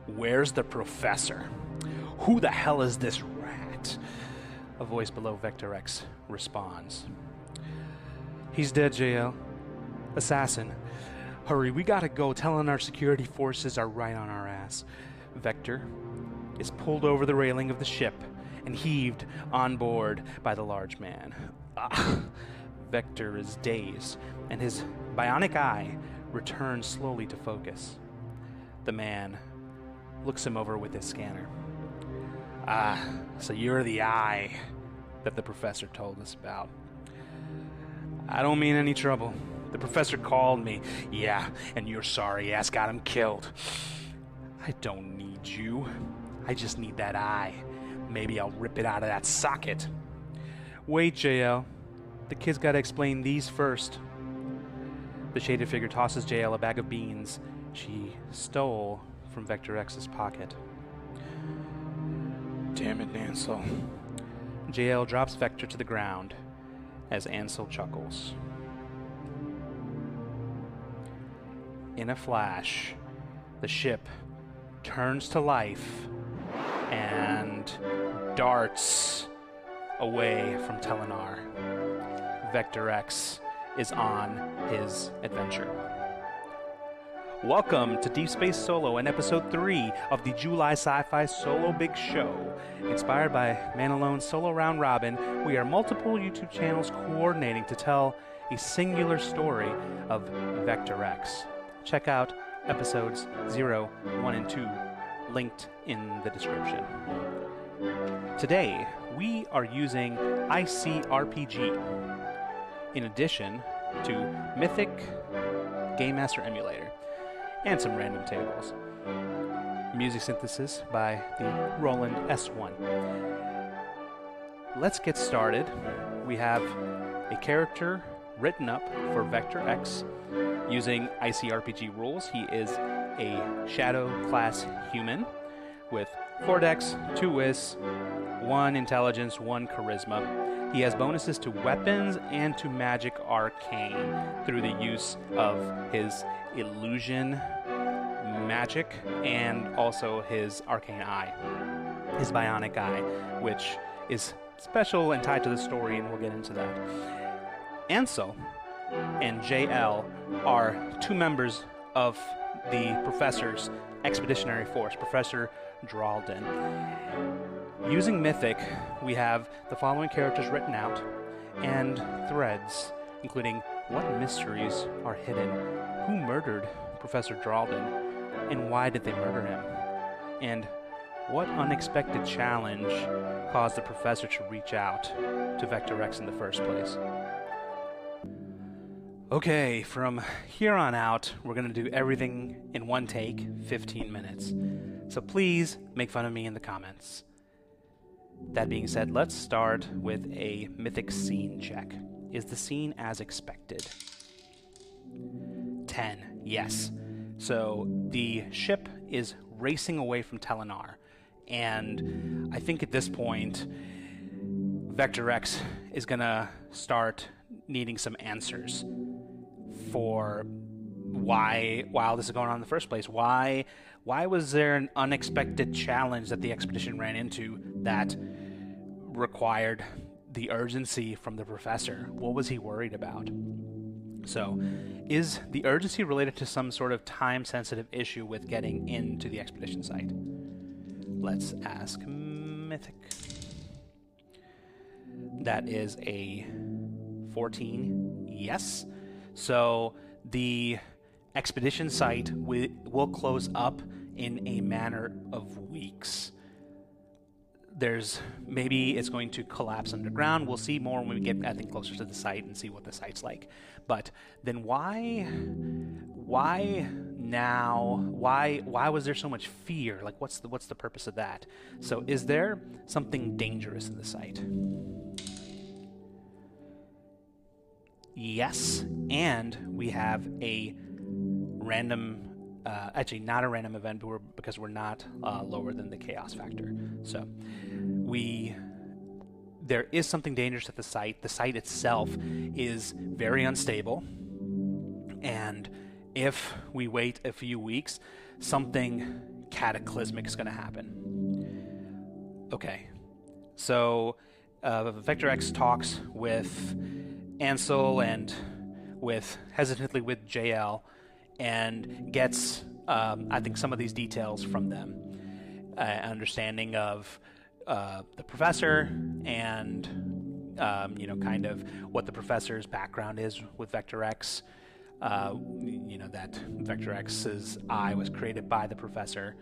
Where's the professor? Who the hell is this rat? A voice below Vector X responds. He's dead, JL. Assassin. Hurry, we gotta go. Telling our security forces are right on our ass. Vector is pulled over the railing of the ship and heaved on board by the large man. Vector is dazed, and his bionic eye returns slowly to focus. The man looks him over with his scanner. So you're the eye that the professor told us about. I don't mean any trouble. The professor called me. Yeah, and your sorry ass got him killed. I don't need you. I just need that eye. Maybe I'll rip it out of that socket. Wait, JL. The kid's gotta explain these first. The shaded figure tosses JL a bag of beans she stole from Vector X's pocket. Damn it, Ansel. JL drops Vector to the ground as Ansel chuckles. In a flash, the ship turns to life and darts away from Telenar. Vector X is on his adventure. Welcome to Deep Space Solo and Episode 3 of the July Sci-Fi Solo Big Show. Inspired by Man Alone's Solo Round Robin, we are multiple YouTube channels coordinating to tell a singular story of Vector X. Check out episodes 0, 1, and 2, linked in the description. Today, we are using ICRPG, in addition to Mythic, Game Master Emulator, and some random tables. Music synthesis by the Roland S-1. Let's get started. We have a character written up for Vector X using ICRPG rules. He is a Shadow class human with 4 dex, 2 wis, 1 intelligence, 1 charisma. He has bonuses to weapons and to magic arcane through the use of his illusion magic and also his arcane eye, his bionic eye, which is special and tied to the story, and we'll get into that. Ansel and JL are 2 members of the Professor's expeditionary force, Professor Dralden. Using Mythic, we have the following characters written out and threads, including what mysteries are hidden, who murdered Professor Dralden, and why did they murder him, and what unexpected challenge caused the Professor to reach out to Vector X in the first place. Okay, from here on out, we're going to do everything in one take, 15 minutes. So please make fun of me in the comments. That being said, let's start with a Mythic scene check. Is the scene as expected? 10, yes. So the ship is racing away from Telenar, and I think at this point, Vector X is going to start needing some answers for why this is going on in the first place. Why was there an unexpected challenge that the expedition ran into that required the urgency from the Professor? What was he worried about? So, is the urgency related to some sort of time-sensitive issue with getting into the expedition site? Let's ask Mythic. That is a 14, yes. So the expedition site will close up in a matter of weeks. Maybe it's going to collapse underground. We'll see more when we get, I think, closer to the site and see what the site's like. But then why now? Why was there so much fear? Like, what's the purpose of that? So is there something dangerous in the site? Yes, and we have a random, actually not a random event, but because we're not lower than the chaos factor. So there is something dangerous at the site. The site itself is very unstable, and if we wait a few weeks, something cataclysmic is going to happen. Okay, so Vector X talks with Ansel and hesitantly with JL, and gets I think some of these details from them, understanding of the professor, and kind of what the professor's background is with Vector X. That Vector X's eye was created by the professor,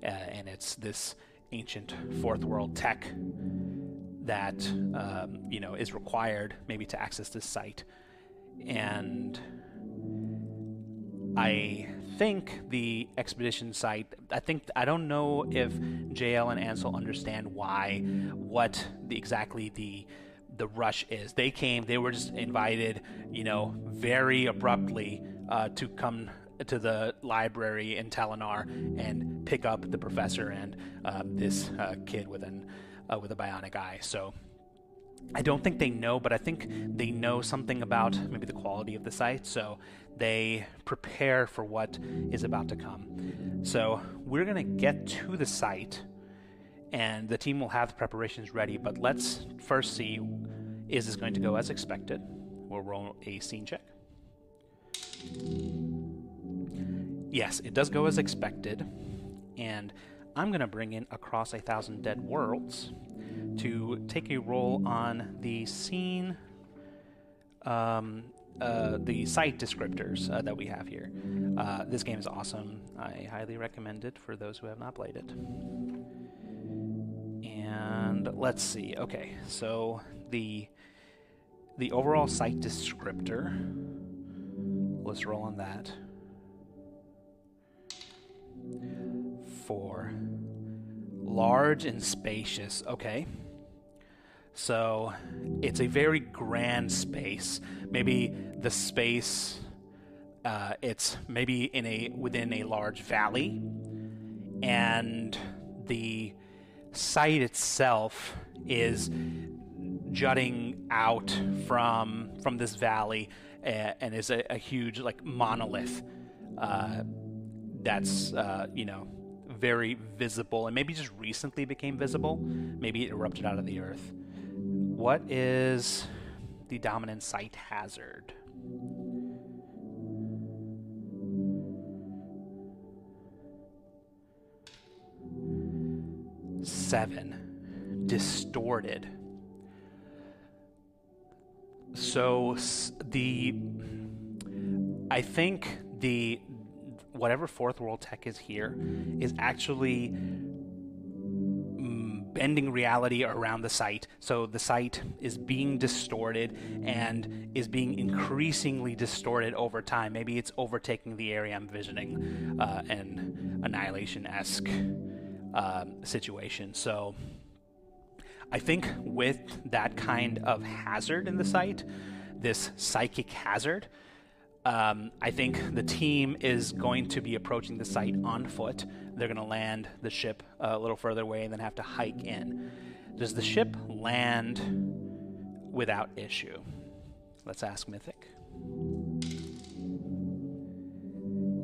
and it's this ancient fourth world tech that is required maybe to access this site. And I think the expedition site, I don't know if JL and Ansel understand what exactly the rush is. They were just invited, very abruptly to come to the library in Telenar and pick up the professor and this kid with a bionic eye. So I don't think they know, but I think they know something about maybe the quality of the site, so they prepare for what is about to come. So we're going to get to the site, and the team will have the preparations ready, but let's first see, is this going to go as expected? We'll roll a scene check. Yes, it does go as expected, and I'm going to bring in Across 1,000 Dead Worlds to take a roll on the scene, the site descriptors that we have here. This game is awesome. I highly recommend it for those who have not played it. And let's see. Okay, so the overall site descriptor, let's roll on that. For large and spacious. Okay, so it's a very grand space. Maybe the space, it's maybe within a large valley, and the site itself is jutting out from this valley, and is a huge monolith that's very visible, and maybe just recently became visible. Maybe it erupted out of the earth. What is the dominant site hazard? Seven. Distorted. So I think whatever fourth world tech is here is actually bending reality around the site. So the site is being distorted and is being increasingly distorted over time. Maybe it's overtaking the area I'm visioning, an Annihilation-esque situation. So I think with that kind of hazard in the site, this psychic hazard, I think the team is going to be approaching the site on foot. They're going to land the ship a little further away and then have to hike in. Does the ship land without issue? Let's ask Mythic.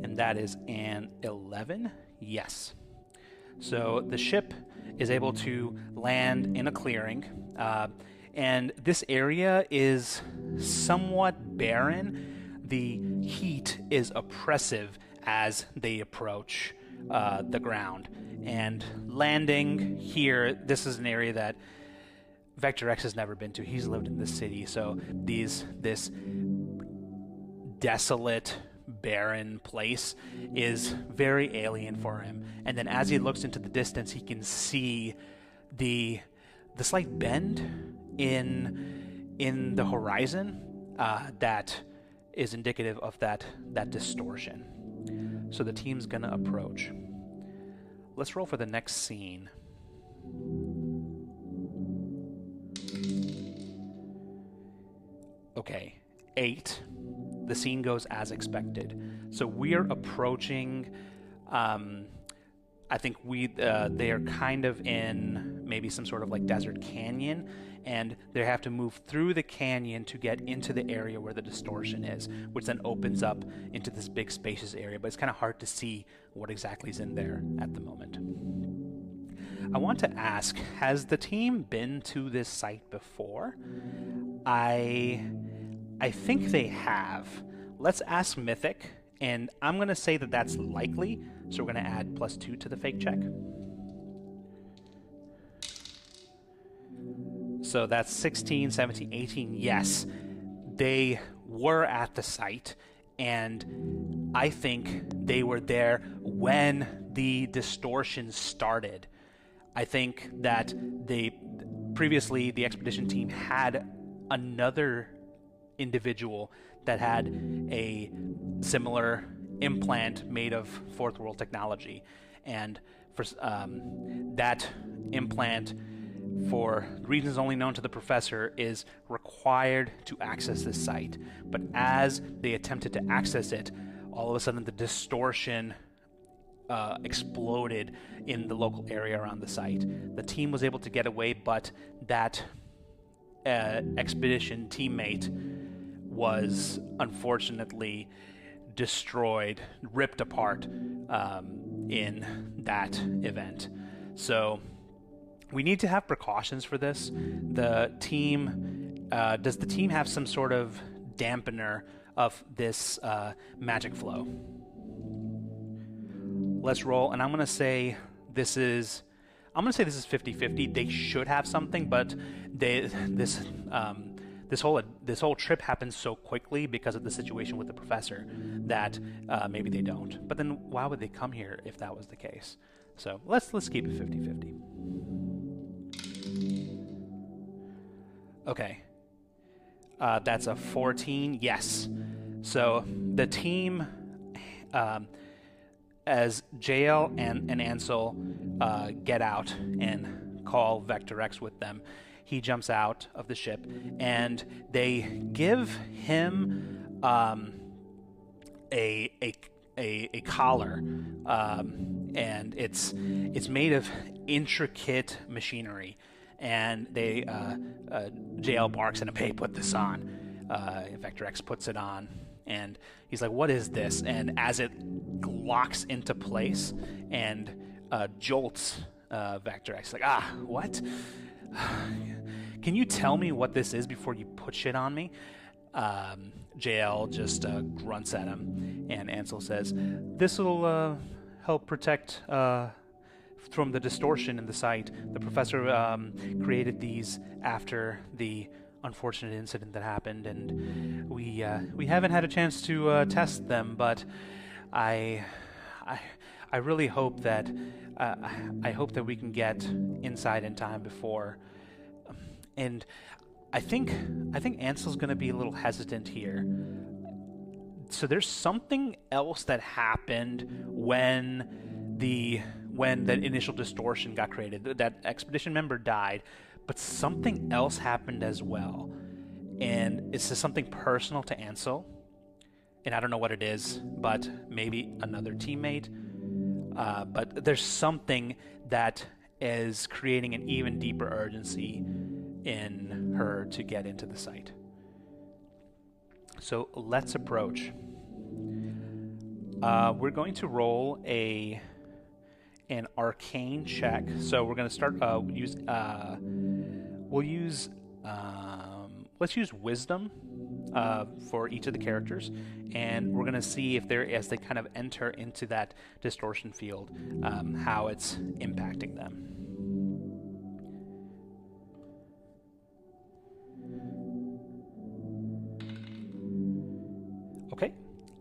And that is an 11. Yes. So the ship is able to land in a clearing, and this area is somewhat barren. The heat is oppressive as they approach the ground. And landing here, this is an area that Vector X has never been to. He's lived in this city, so this desolate, barren place is very alien for him. And then as he looks into the distance, he can see the slight bend in the horizon that is indicative of that distortion. So the team's gonna approach. Let's roll for the next scene. Okay, 8. The scene goes as expected. So we're approaching, I think they are kind of in maybe some sort of like desert canyon, and they have to move through the canyon to get into the area where the distortion is, which then opens up into this big spacious area, but it's kind of hard to see what exactly is in there at the moment. I want to ask, has the team been to this site before? I think they have. Let's ask Mythic, and I'm going to say that that's likely, so we're going to add +2 to the fake check. So that's 16, 17, 18. Yes, they were at the site, and I think they were there when the distortion started. I think that previously the expedition team had another individual that had a similar implant made of fourth world technology, and for that implant, for reasons only known to the professor, is required to access this site. But as they attempted to access it, all of a sudden the distortion exploded in the local area around the site. The team was able to get away, but that expedition teammate was unfortunately destroyed, ripped apart in that event. So we need to have precautions for this. The team, does the team have some sort of dampener of this magic flow? Let's roll, and I'm gonna say this is 50-50. They should have something, but this whole trip happened so quickly because of the situation with the professor that maybe they don't. But then why would they come here if that was the case? So let's keep it 50-50. Okay. That's a 14. Yes. So the team, as JL and Ansel get out and call Vector X with them, he jumps out of the ship, and they give him a collar, and it's made of intricate machinery. And they JL barks at him, "Hey, put this on." Vector X puts it on, and he's like, "What is this?" And as it locks into place and jolts Vector X, like, what? Can you tell me what this is before you put shit on me? JL just grunts at him, and Ansel says, "This will help protect from the distortion in the site. The professor created these after the unfortunate incident that happened, and we haven't had a chance to test them, but I really hope that I hope that we can get inside in time before." And I think Ansel's going to be a little hesitant here. So there's something else that happened when that initial distortion got created. That expedition member died, but something else happened as well. And it's just something personal to Ansel. And I don't know what it is, but maybe another teammate. But there's something that is creating an even deeper urgency in her to get into the site. So let's approach. We're going to roll an arcane check. So we're going to start let's use wisdom for each of the characters, and we're going to see if as they kind of enter into that distortion field, how it's impacting them. Okay,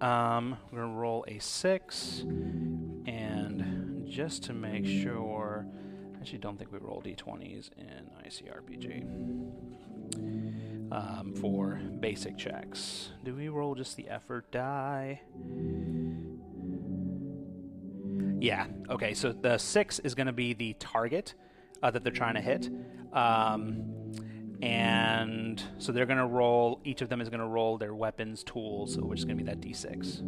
we're going to roll a 6, and just to make sure, I actually don't think we roll d20s in ICRPG for basic checks. Do we roll just the effort die? Yeah, okay, so the 6 is going to be the target that they're trying to hit. And so they're going to roll, each of them is going to roll their weapons, tools, which is going to be that d6.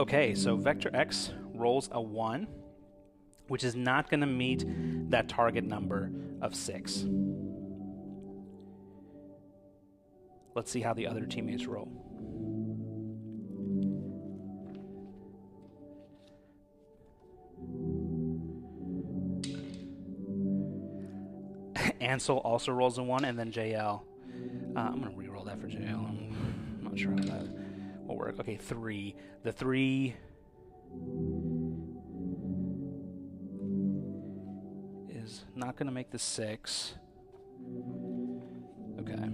Okay, so Vector X rolls a 1, which is not going to meet that target number of 6. Let's see how the other teammates roll. Ansel also rolls a 1, and then JL. I'm going to re-roll that for JL. I'm not sure how that will work. Okay, 3. The 3 is not going to make the 6. Okay.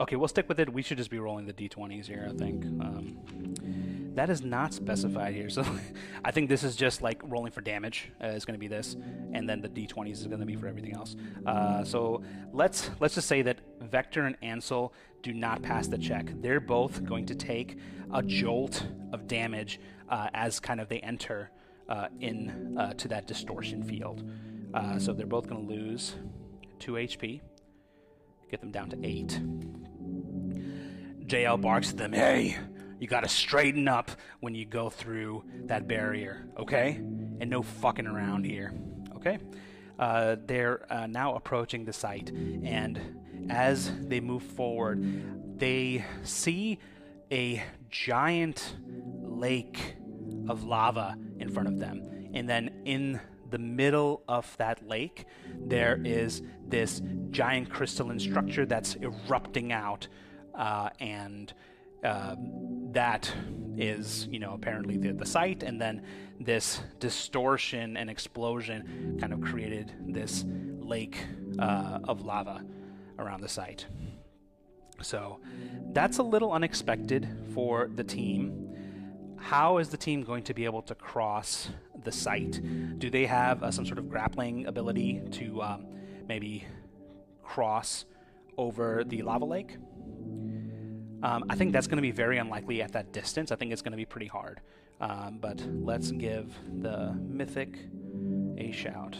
Okay, we'll stick with it. We should just be rolling the d20s here, I think. That is not specified here, so I think this is just like rolling for damage is going to be this, and then the d20s is going to be for everything else. So let's just say that Vector and Ansel do not pass the check. They're both going to take a jolt of damage as kind of they enter to that distortion field. So they're both going to lose 2 HP, get them down to 8. JL barks at them, "Hey, you gotta straighten up when you go through that barrier, okay? And no fucking around here, okay?" They're now approaching the site, and as they move forward, they see a giant lake of lava in front of them. And then in the middle of that lake, there is this giant crystalline structure that's erupting out, and that is, apparently the site, and then this distortion and explosion kind of created this lake of lava around the site. So that's a little unexpected for the team. How is the team going to be able to cross the site? Do they have some sort of grappling ability to maybe cross over the lava lake? I think that's going to be very unlikely at that distance. I think it's going to be pretty hard. But let's give the Mythic a shout.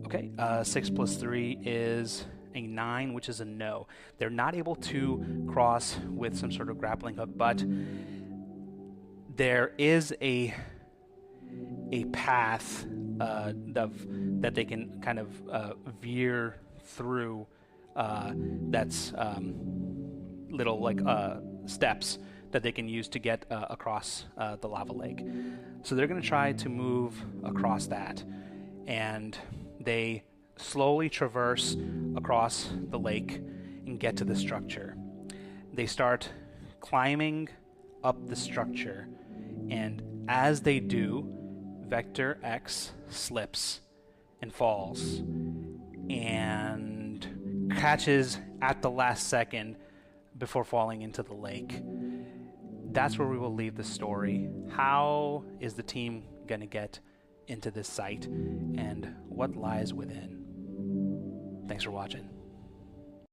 Okay, 6 plus 3 is a 9, which is a no. They're not able to cross with some sort of grappling hook, but there is a path that they can kind of veer through that's little like steps that they can use to get across the lava lake. So they're going to try to move across that, and they slowly traverse across the lake and get to the structure. They start climbing up the structure, and as they do, Vector X slips and falls and catches at the last second before falling into the lake. That's where we will leave the story. How is the team going to get into this site, and what lies within? Thanks for watching.